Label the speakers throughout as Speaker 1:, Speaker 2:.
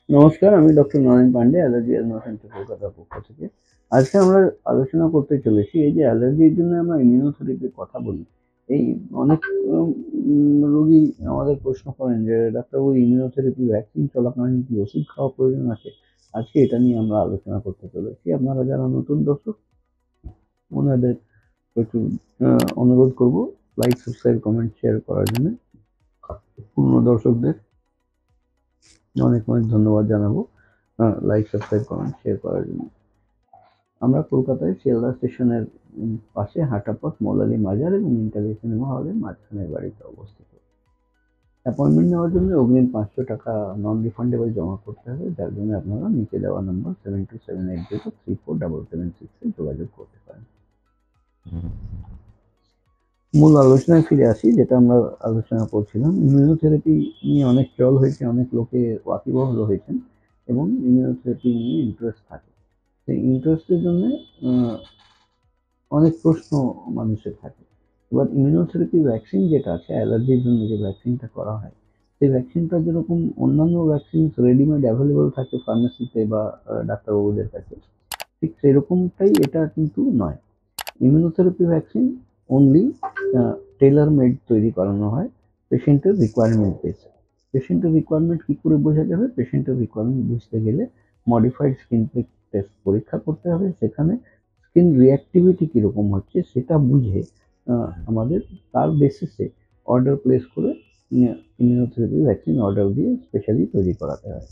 Speaker 1: নমস্কার, আমি doctor Naren Pandey, allergy asthma centre কলকাতার পক্ষ থেকে। আজকে আমরা আলোচনা করতে চলেছি এই যে অ্যালার্জির জন্য আমরা ইমিউনোথেরাপির কথা বলি। এই অনেক রোগী আমাদের প্রশ্ন করেন যে ডাক্তারবাবু, ইমিউনোথেরাপি ভ্যাকসিন চলাকালীন কি ওষুধ খাওয়া প্রয়োজন আছে? আজকে এটা নিয়ে আমরা আলোচনা করতে চলেছি। আপনারা যারা নতুন দর্শক, ওনাদের একটু অনুরোধ করব লাইক, সাবস্ক্রাইব, কমেন্ট, শেয়ার করার জন্য। পুরনো দর্শকদের অনেক অনেক ধন্যবাদ জানাবো লাইক, সাবস্ক্রাইব, কমেন্ট, শেয়ার করার জন্য। আমরা কলকাতায় শিয়ালদা স্টেশনের পাশে হাঁটা পথ, মৌলালী মাজার এবং ইন্টারভিউ সিনেমা হলের মাঝখানের বাড়িতে অবস্থিত। অ্যাপয়েন্টমেন্ট নেওয়ার জন্য অগ্রিম 500 টাকা নন রিফান্ডেবল জমা করতে হবে, যার জন্য আপনারা নিচে দেওয়া নম্বর 7278034776 যোগাযোগ করতে পারেন। মূল আলোচনায় ফিরে আসি, যেটা আমরা আলোচনা করছিলাম। ইমিউনোথেরাপি নিয়ে অনেক চল হয়েছে, অনেক লোকে ওয়াকিবহাল হয়েছেন এবং ইমিউনোথেরাপি নিয়ে ইন্টারেস্ট থাকে। সেই ইন্টারেস্টের জন্য অনেক প্রশ্ন মানুষের থাকে। এবার ইমিউনোথেরাপি ভ্যাকসিন যেটা আছে, অ্যালার্জির জন্য যে ভ্যাকসিনটা করা হয়, সেই ভ্যাকসিনটা যেরকম অন্যান্য ভ্যাকসিন রেডিমেড অ্যাভেলেবল থাকে ফার্মেসিতে বা ডাক্তারবাবুদের কাছে, ঠিক সেরকমটাই এটা কিন্তু নয়। Immunotherapy vaccine only tailor made তৈরি করানো হয় পেশেন্টের রিকোয়ারমেন্ট বেসে। পেশেন্টের রিকোয়ারমেন্ট কী করে বোঝা যাবে? পেশেন্টের রিকোয়ারমেন্ট বুঝতে গেলে মডিফাইড স্কিন প্রিক টেস্ট পরীক্ষা করতে হবে। সেখানে স্কিন রিঅ্যাক্টিভিটি কীরকম হচ্ছে সেটা বুঝে আমাদের তার বেসিসে অর্ডার প্লেস করে ইমিউনোথেরাপি ভ্যাকসিন অর্ডার দিয়ে স্পেশালি তৈরি করাতে হয়।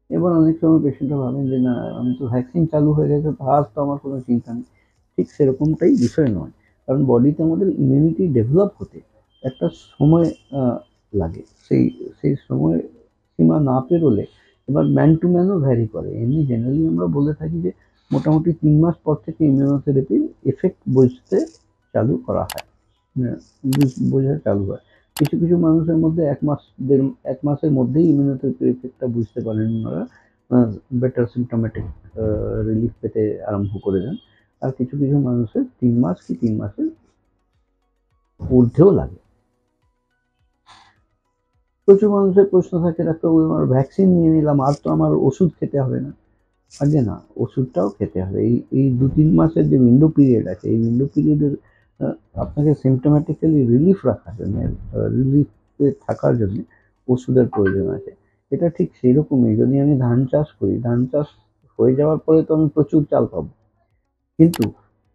Speaker 1: এবার অনেক সময় পেশেন্টরা ভাবেন যে না, আমি তো ভ্যাকসিন চালু হয়ে গেছে, আর তো আমার কোনো চিন্তা নেই। ঠিক সেরকমটাই বিষয় নয়, কারণ বডিতে আমাদের ইমিউনিটি ডেভেলপ হতে একটা সময় লাগে। সেই সেই সময় সীমা না পেরোলে এবার ম্যান টু ম্যানও ভ্যারি করে। এমনি জেনারেলি আমরা বলে থাকি যে মোটামুটি 3 মাস পর থেকে ইমিউনোথেরাপির এফেক্ট বুঝতে চালু করা হয়, বোঝা চালু হয়। কিছু কিছু মানুষের মধ্যে 1 মাসের মধ্যেই ইমিউনোথেরাপির এফেক্টটা বুঝতে পারেন ওনারা, বেটার সিমটোমেটিক রিলিফ পেতে আরম্ভ করে দেন। আর কিছু কিছু মানুষের 3 মাস কি 3 মাসের ঊর্ধ্বেও লাগে। প্রচুর মানুষের প্রশ্ন থাকে, ডাক্তারবাবু আমার ভ্যাকসিন নিয়ে নিলাম, আর তো আমার ওষুধ খেতে হবে না। আগে না, ওষুধটাও খেতে হবে। এই 2-3 মাসের যে উইন্ডো পিরিয়ড আছে, এই উইন্ডো পিরিয়ডের আপনাকে সিমটোম্যাটিক্যালি রিলিফ রাখার জন্য, রিলিফে থাকার জন্য ওষুধের প্রয়োজন আছে। এটা ঠিক সেইরকমই, যদি আমি ধান চাষ করি, ধান চাষ হয়ে যাওয়ার পরে তো আমি প্রচুর চাল পাবো, কিন্তু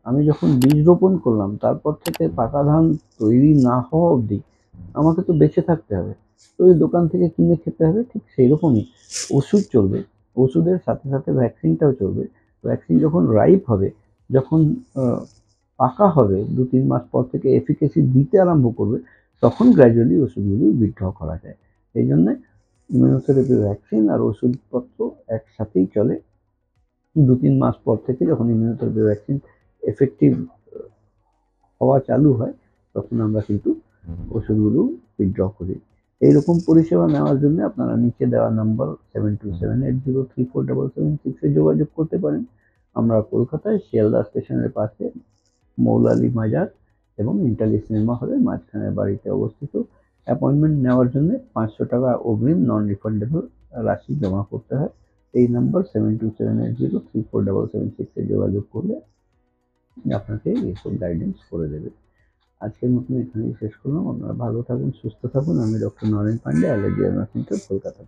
Speaker 1: আমি যখন বীজ রোপণ করলাম তারপর থেকে পাকা ধান তৈরি না হওয়া অবধি আমাকে তো বেঁচে থাকতে হবে। তো ওই দোকান থেকে কিনে খেতে হবে। ঠিক সেইরকমই ওষুধ চলবে, ওষুধের সাথে সাথে ভ্যাকসিনটাও চলবে। ভ্যাকসিন যখন রাইপ হবে, যখন পাকা হবে, 2-3 মাস পর থেকে এফিকেসি দিতে আরম্ভ করবে, তখন গ্র্যাজুয়ালি ওষুধগুলো উইথড্র করা যায়। এই জন্যে ইমিউনোথেরাপি ভ্যাকসিন আর ওষুধপত্র একসাথেই চলে। 2-3 মাস পর থেকে যখন ইমিউনোথেরাপি ভ্যাকসিন এফেক্টিভ হওয়া চালু হয়, তখন আমরা কিন্তু ওষুধগুলো উইথড্র করি। এইরকম পরিষেবা নেওয়ার জন্য আপনারা নিচে দেওয়া নাম্বার 7278034776 যোগাযোগ করতে পারেন। আমরা কলকাতায় শিয়ালদা স্টেশনের পাশে মৌলালী মাজার এবং ইন্টারলি সিনেমা হলের মাঝখানের বাড়িতে অবস্থিত। অ্যাপয়েন্টমেন্ট নেওয়ার জন্য 500 টাকা অগ্রিম নন রিফান্ডেবল রাশি জমা করতে হয়। এই নাম্বার 7278034776 যোগাযোগ করলে আপনাকে এইসব গাইডেন্স করে দেবে। আজকের মতন এখানেই শেষ করলাম। আপনারা ভালো থাকুন, সুস্থ থাকুন। আমি doctor Naren Pandey, allergy asthma centre, Kolkata.